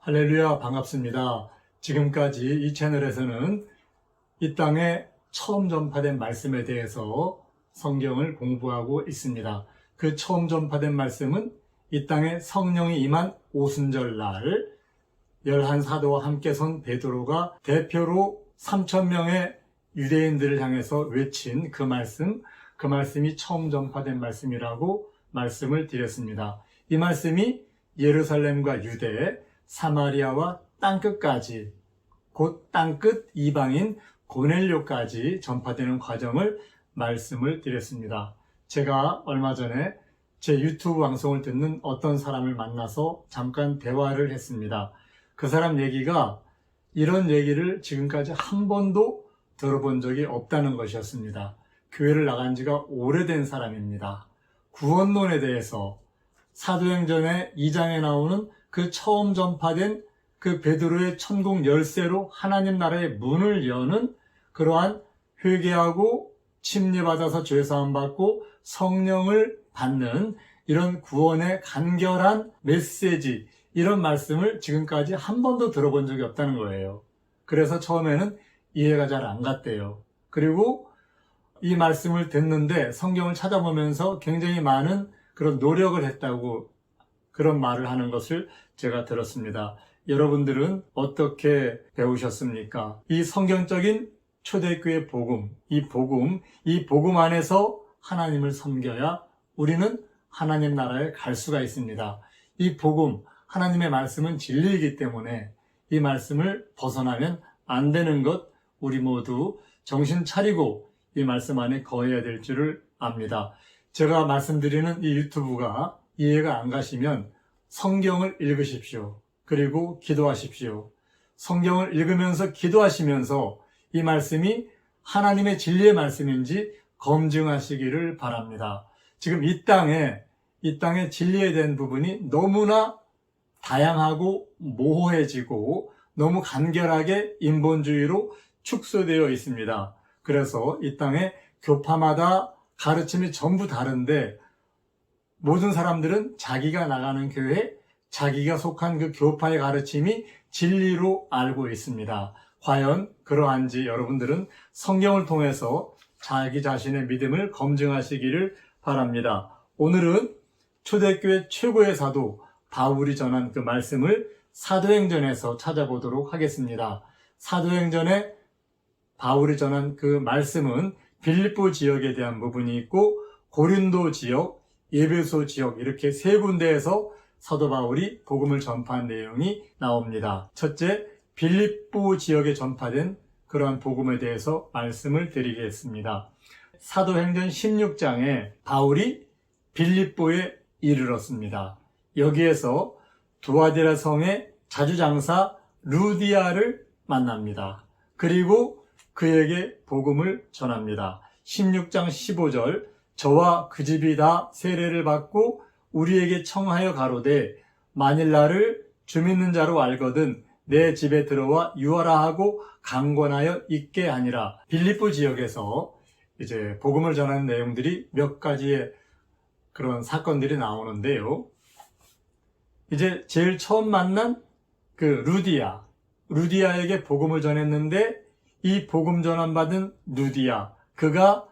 할렐루야, 반갑습니다. 지금까지 이 채널에서는 이 땅에 처음 전파된 말씀에 대해서 성경을 공부하고 있습니다. 그 처음 전파된 말씀은 이 땅에 성령이 임한 오순절날 11사도와 함께 선 베드로가 대표로 3,000명의 유대인들을 향해서 외친 그 말씀이 처음 전파된 말씀이라고 말씀을 드렸습니다. 이 말씀이 예루살렘과 유대, 사마리아와 땅끝까지, 곧 땅끝 이방인 고넬료까지 전파되는 과정을 말씀을 드렸습니다. 제가 얼마 전에 제 유튜브 방송을 듣는 어떤 사람을 만나서 잠깐 대화를 했습니다. 그 사람 얘기가 이런 얘기를 지금까지 한 번도 들어본 적이 없다는 것이었습니다. 교회를 나간 지가 오래된 사람입니다. 구원론에 대해서 사도행전의 2장에 나오는 그 처음 전파된 그 베드로의 천국 열쇠로 하나님 나라의 문을 여는 그러한 회개하고 침례받아서 죄사함 받고 성령을 받는 이런 구원의 간결한 메시지, 이런 말씀을 지금까지 한 번도 들어본 적이 없다는 거예요. 그래서 처음에는 이해가 잘 안 갔대요. 그리고 이 말씀을 듣는데 성경을 찾아보면서 굉장히 많은 그런 노력을 했다고 그런 말을 하는 것을 제가 들었습니다. 여러분들은 어떻게 배우셨습니까? 이 성경적인 초대교회 복음, 이 복음 안에서 하나님을 섬겨야 우리는 하나님 나라에 갈 수가 있습니다. 이 복음, 하나님의 말씀은 진리이기 때문에 이 말씀을 벗어나면 안 되는 것, 우리 모두 정신 차리고 이 말씀 안에 거해야 될 줄을 압니다. 제가 말씀드리는 이 유튜브가 이해가 안 가시면 성경을 읽으십시오. 그리고 기도하십시오. 성경을 읽으면서 기도하시면서 이 말씀이 하나님의 진리의 말씀인지 검증하시기를 바랍니다. 지금 이 땅에 진리에 대한 부분이 너무나 다양하고 모호해지고 너무 간결하게 인본주의로 축소되어 있습니다. 그래서 이 땅에 교파마다 가르침이 전부 다른데 모든 사람들은 자기가 나가는 교회, 자기가 속한 그 교파의 가르침이 진리로 알고 있습니다. 과연 그러한지 여러분들은 성경을 통해서 자기 자신의 믿음을 검증하시기를 바랍니다. 오늘은 초대교회 최고의 사도 바울이 전한 그 말씀을 사도행전에서 찾아보도록 하겠습니다. 사도행전에 바울이 전한 그 말씀은 빌립보 지역에 대한 부분이 있고 고린도 지역, 에베소 지역 이렇게 세 군데에서 사도 바울이 복음을 전파한 내용이 나옵니다. 첫째, 빌립보 지역에 전파된 그러한 복음에 대해서 말씀을 드리겠습니다. 사도행전 16장에 바울이 빌립보에 이르렀습니다. 여기에서 두아디라 성의 자주장사 루디아를 만납니다. 그리고 그에게 복음을 전합니다. 16장 15절, 저와 그 집이 다 세례를 받고 우리에게 청하여 가로되 만일 나를 주 믿는 자로 알거든 내 집에 들어와 유하라 하고 강권하여 있게 하니라. 빌립보 지역에서 이제 복음을 전하는 내용들이 몇 가지의 그런 사건들이 나오는데요. 이제 제일 처음 만난 그 루디아에게 복음을 전했는데 이 복음 전환받은 루디아, 그가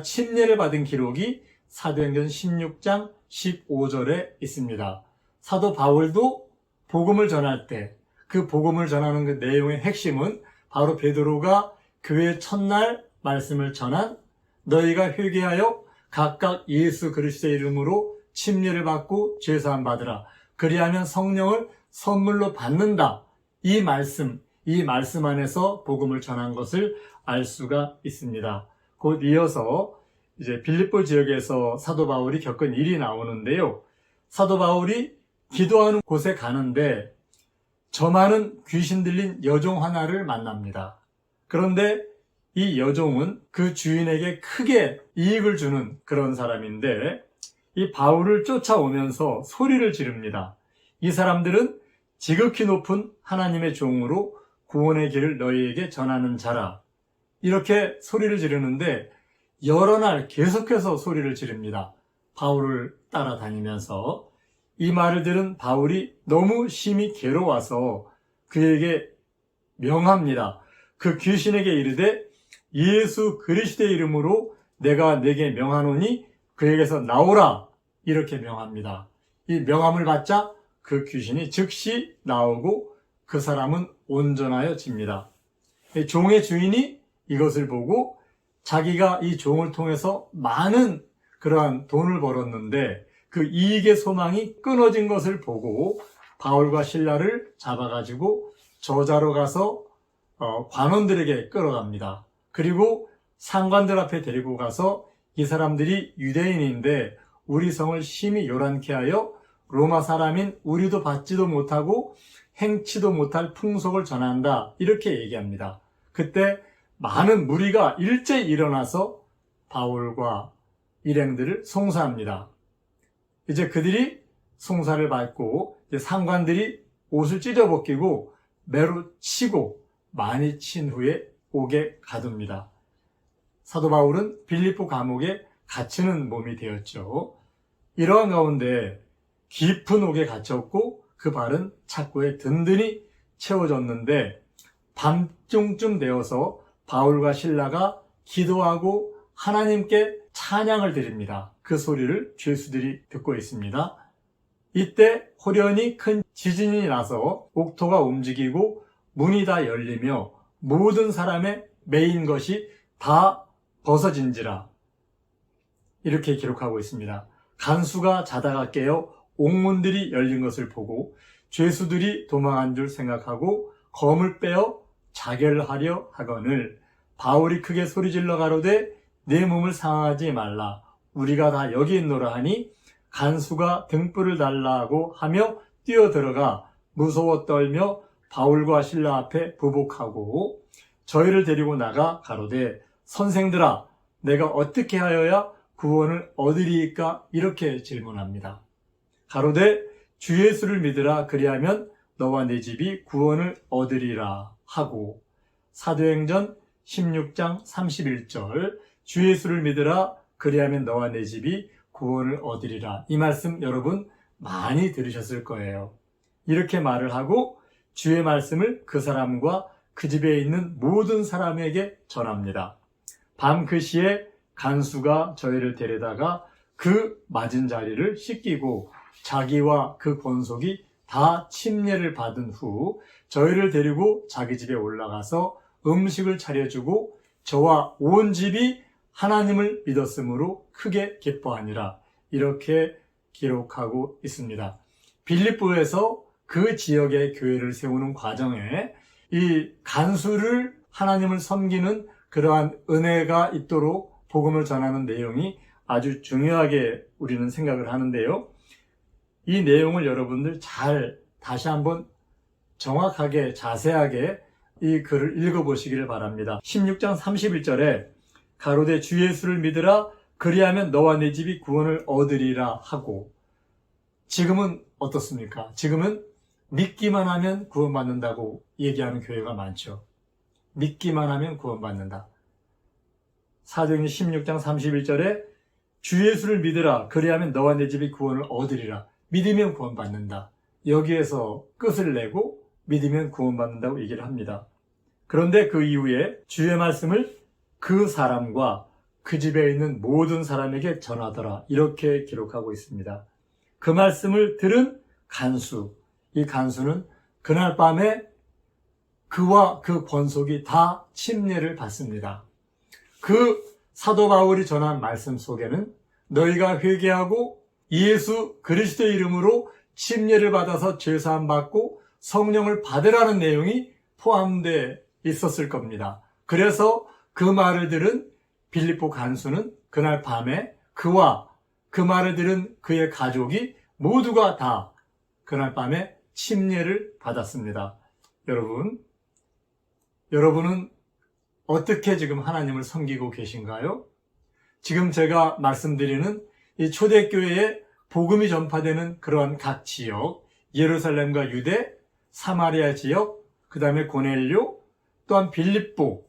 침례를 받은 기록이 사도행전 16장 15절에 있습니다. 사도 바울도 복음을 전할 때 그 복음을 전하는 그 내용의 핵심은 바로 베드로가 교회 첫날 말씀을 전한 너희가 회개하여 각각 예수 그리스도의 이름으로 침례를 받고 죄사함 받으라. 그리하면 성령을 선물로 받는다. 이 말씀 안에서 복음을 전한 것을 알 수가 있습니다. 곧 이어서 이제 빌립보 지역에서 사도 바울이 겪은 일이 나오는데요. 사도 바울이 기도하는 곳에 가는데 저 많은 귀신 들린 여종 하나를 만납니다. 그런데 이 여종은 그 주인에게 크게 이익을 주는 그런 사람인데 이 바울을 쫓아오면서 소리를 지릅니다. 이 사람들은 지극히 높은 하나님의 종으로 구원의 길을 너희에게 전하는 자라. 이렇게 소리를 지르는데 여러 날 계속해서 소리를 지릅니다. 바울을 따라다니면서 이 말을 들은 바울이 너무 심히 괴로워서 그에게 명합니다. 그 귀신에게 이르되 예수 그리스도의 이름으로 내가 내게 명하노니 그에게서 나오라, 이렇게 명합니다. 이 명함을 받자 그 귀신이 즉시 나오고 그 사람은 온전하여집니다. 종의 주인이 이것을 보고 자기가 이 종을 통해서 많은 그러한 돈을 벌었는데 그 이익의 소망이 끊어진 것을 보고 바울과 실라를 잡아가지고 저자로 가서 관원들에게 끌어갑니다. 그리고 상관들 앞에 데리고 가서 이 사람들이 유대인인데 우리 성을 심히 요란케 하여 로마 사람인 우리도 받지도 못하고 행치도 못할 풍속을 전한다, 이렇게 얘기합니다. 그때 많은 무리가 일제히 일어나서 바울과 일행들을 송사합니다. 이제 그들이 송사를 받고 상관들이 옷을 찢어벗기고 매로 치고 많이 친 후에 옥에 가둡니다. 사도 바울은 빌립보 감옥에 갇히는 몸이 되었죠. 이러한 가운데 깊은 옥에 갇혔고 그 발은 착고에 든든히 채워졌는데 밤중쯤 되어서 바울과 실라가 기도하고 하나님께 찬양을 드립니다. 그 소리를 죄수들이 듣고 있습니다. 이때 호련히 큰 지진이 나서 옥토가 움직이고 문이 다 열리며 모든 사람의 매인 것이 다 벗어진지라, 이렇게 기록하고 있습니다. 간수가 자다가 깨어 옥문들이 열린 것을 보고 죄수들이 도망한 줄 생각하고 검을 빼어 자결하려 하거늘 바울이 크게 소리질러 가로되 내 몸을 상하지 말라, 우리가 다 여기 있노라 하니 간수가 등불을 달라고 하며 뛰어들어가 무서워 떨며 바울과 실라 앞에 부복하고 저희를 데리고 나가 가로되 선생들아, 내가 어떻게 하여야 구원을 얻으리이까, 이렇게 질문합니다. 가로되 주 예수를 믿으라, 그리하면 너와 네 집이 구원을 얻으리라 하고, 사도행전 16장 31절 주 예수를 믿으라, 그리하면 너와 내 집이 구원을 얻으리라, 이 말씀 여러분 많이 들으셨을 거예요. 이렇게 말을 하고 주의 말씀을 그 사람과 그 집에 있는 모든 사람에게 전합니다. 밤 그 시에 간수가 저희를 데려다가 그 맞은 자리를 씻기고 자기와 그 권속이 다 침례를 받은 후 저희를 데리고 자기 집에 올라가서 음식을 차려주고 저와 온 집이 하나님을 믿었으므로 크게 기뻐하니라, 이렇게 기록하고 있습니다. 빌립보에서 그 지역의 교회를 세우는 과정에 이 간수를 하나님을 섬기는 그러한 은혜가 있도록 복음을 전하는 내용이 아주 중요하게 우리는 생각을 하는데요. 이 내용을 여러분들 잘 다시 한번 정확하게 자세하게 이 글을 읽어보시기를 바랍니다. 16장 31절에 가로되 주 예수를 믿으라, 그리하면 너와 내 집이 구원을 얻으리라 하고, 지금은 어떻습니까? 지금은 믿기만 하면 구원받는다고 얘기하는 교회가 많죠. 믿기만 하면 구원받는다. 사도행전 16장 31절에 주 예수를 믿으라, 그리하면 너와 내 집이 구원을 얻으리라. 믿으면 구원받는다. 여기에서 끝을 내고 믿으면 구원받는다고 얘기를 합니다. 그런데 그 이후에 주의 말씀을 그 사람과 그 집에 있는 모든 사람에게 전하더라, 이렇게 기록하고 있습니다. 그 말씀을 들은 간수, 이 간수는 그날 밤에 그와 그 권속이 다 침례를 받습니다. 그 사도 바울이 전한 말씀 속에는 너희가 회개하고 예수 그리스도의 이름으로 침례를 받아서 죄사함 받고 성령을 받으라는 내용이 포함되어 있었을 겁니다. 그래서 그 말을 들은 빌립보 간수는 그날 밤에 그와 그 말을 들은 그의 가족이 모두가 다 그날 밤에 침례를 받았습니다. 여러분은 어떻게 지금 하나님을 섬기고 계신가요? 지금 제가 말씀드리는 이 초대교회에 복음이 전파되는 그러한 각 지역, 예루살렘과 유대, 사마리아 지역, 그 다음에 고넬료, 또한 빌립보,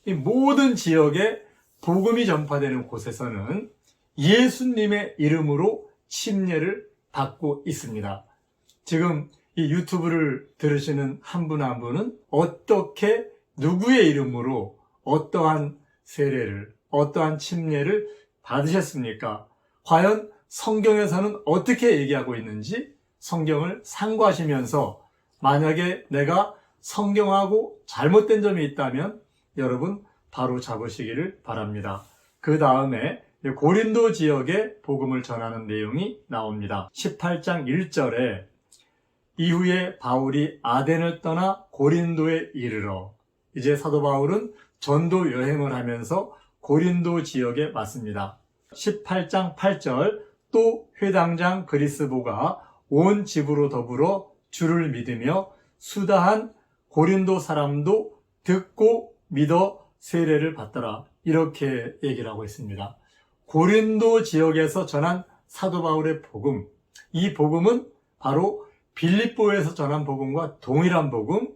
이 모든 지역에 복음이 전파되는 곳에서는 예수님의 이름으로 침례를 받고 있습니다. 지금 이 유튜브를 들으시는 한 분 한 분은 어떻게 누구의 이름으로 어떠한 세례를, 어떠한 침례를 받으셨습니까? 과연 성경에서는 어떻게 얘기하고 있는지 성경을 상고하시면서 만약에 내가 성경하고 잘못된 점이 있다면 여러분 바로 잡으시기를 바랍니다. 그 다음에 고린도 지역에 복음을 전하는 내용이 나옵니다. 18장 1절에 이후에 바울이 아덴을 떠나 고린도에 이르러, 이제 사도 바울은 전도 여행을 하면서 고린도 지역에 왔습니다. 18장 8절 또 회당장 그리스보가 온 집으로 더불어 주를 믿으며 수다한 고린도 사람도 듣고 믿어 세례를 받더라. 이렇게 얘기를 하고 있습니다. 고린도 지역에서 전한 사도 바울의 복음, 이 복음은 바로 빌립보에서 전한 복음과 동일한 복음,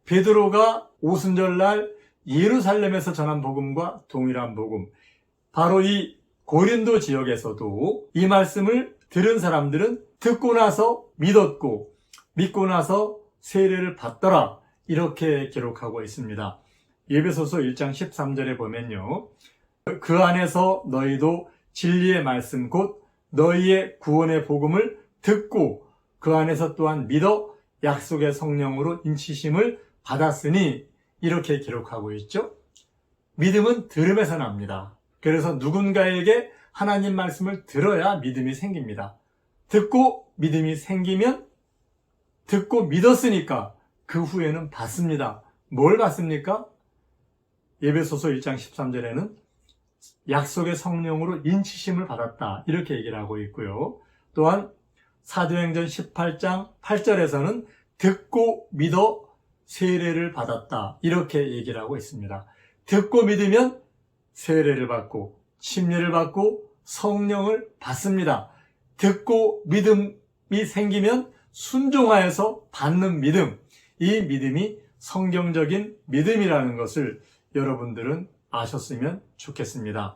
베드로가 오순절날 예루살렘에서 전한 복음과 동일한 복음, 바로 이 고린도 지역에서도 이 말씀을 들은 사람들은 듣고 나서 믿었고 믿고 나서 세례를 받더라, 이렇게 기록하고 있습니다. 에베소서 1장 13절에 보면요, 그 안에서 너희도 진리의 말씀 곧 너희의 구원의 복음을 듣고 그 안에서 또한 믿어 약속의 성령으로 인치심을 받았으니, 이렇게 기록하고 있죠. 믿음은 들음에서 납니다. 그래서 누군가에게 하나님 말씀을 들어야 믿음이 생깁니다. 듣고 믿음이 생기면 듣고 믿었으니까 그 후에는 받습니다. 뭘 받습니까? 에베소서 1장 13절에는 약속의 성령으로 인치심을 받았다, 이렇게 얘기를 하고 있고요. 또한 사도행전 18장 8절에서는 듣고 믿어 세례를 받았다, 이렇게 얘기를 하고 있습니다. 듣고 믿으면 세례를 받고 침례를 받고 성령을 받습니다. 듣고 믿음이 생기면 순종하여서 받는 믿음, 이 믿음이 성경적인 믿음이라는 것을 여러분들은 아셨으면 좋겠습니다.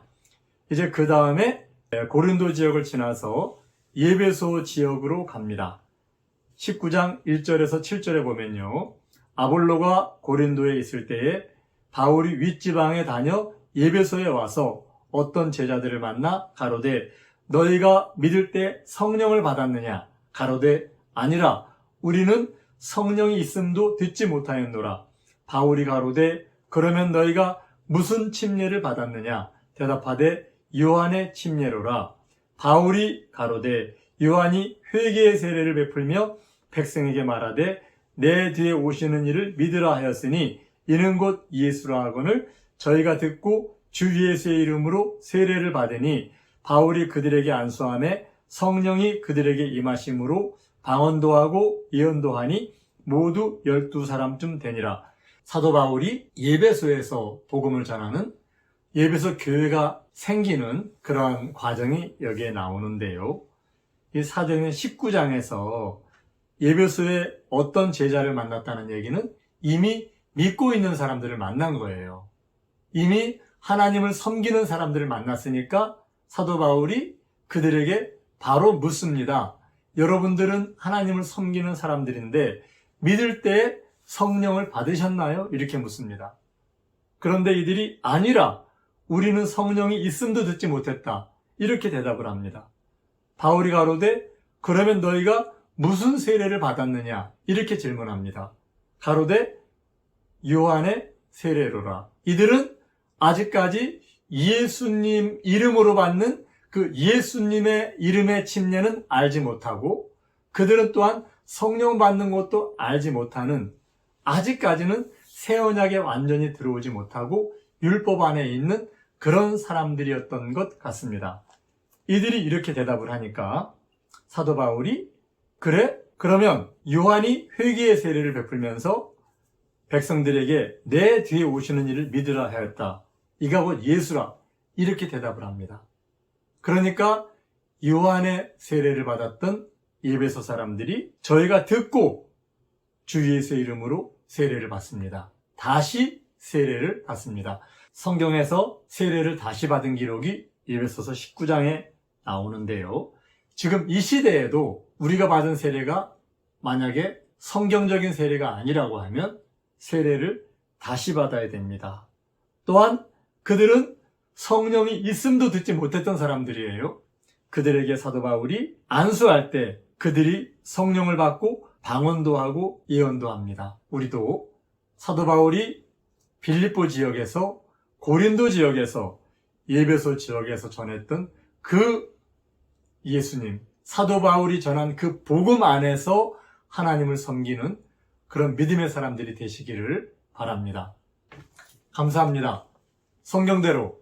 이제 그 다음에 고린도 지역을 지나서 에베소 지역으로 갑니다. 19장 1절에서 7절에 보면요, 아볼로가 고린도에 있을 때에 바울이 윗지방에 다녀 에베소에 와서 어떤 제자들을 만나 가로되 너희가 믿을 때 성령을 받았느냐? 가로되 아니라 우리는 성령이 있음도 듣지 못하였노라. 바울이 가로되 그러면 너희가 무슨 침례를 받았느냐? 대답하되 요한의 침례로라. 바울이 가로되 요한이 회개의 세례를 베풀며 백성에게 말하되 내 뒤에 오시는 이를 믿으라 하였으니 이는 곧 예수라 하거늘 저희가 듣고 주 예수의 이름으로 세례를 받으니 바울이 그들에게 안수하매 성령이 그들에게 임하심으로 방언도 하고 예언도 하니 모두 12사람쯤 되니라. 사도 바울이 에베소에서 복음을 전하는 에베소 교회가 생기는 그러한 과정이 여기에 나오는데요. 이 사도행전 19장에서 에베소에 어떤 제자를 만났다는 얘기는 이미 믿고 있는 사람들을 만난 거예요. 이미 하나님을 섬기는 사람들을 만났으니까 사도 바울이 그들에게 바로 묻습니다. 여러분들은 하나님을 섬기는 사람들인데 믿을 때 성령을 받으셨나요? 이렇게 묻습니다. 그런데 이들이 아니라 우리는 성령이 있음도 듣지 못했다, 이렇게 대답을 합니다. 바울이 가로되 그러면 너희가 무슨 세례를 받았느냐? 이렇게 질문합니다. 가로되 요한의 세례로라. 이들은 아직까지 예수님 이름으로 받는 그 예수님의 이름의 침례는 알지 못하고 그들은 또한 성령 받는 것도 알지 못하는, 아직까지는 새 언약에 완전히 들어오지 못하고 율법 안에 있는 그런 사람들이었던 것 같습니다. 이들이 이렇게 대답을 하니까 사도 바울이 그래? 그러면 요한이 회개의 세례를 베풀면서 백성들에게 내 뒤에 오시는 이를 믿으라 하였다. 이가 곧 예수라. 이렇게 대답을 합니다. 그러니까 요한의 세례를 받았던 에베소 사람들이 저희가 듣고 주 예수의 이름으로 세례를 받습니다. 다시 세례를 받습니다. 성경에서 세례를 다시 받은 기록이 에베소서 19장에 나오는데요. 지금 이 시대에도 우리가 받은 세례가 만약에 성경적인 세례가 아니라고 하면 세례를 다시 받아야 됩니다. 또한 그들은 성령이 있음도 듣지 못했던 사람들이에요. 그들에게 사도 바울이 안수할 때 그들이 성령을 받고 방언도 하고 예언도 합니다. 우리도 사도 바울이 빌립보 지역에서, 고린도 지역에서, 예배소 지역에서 전했던 그 예수님, 사도 바울이 전한 그 복음 안에서 하나님을 섬기는 그런 믿음의 사람들이 되시기를 바랍니다. 감사합니다. 성경대로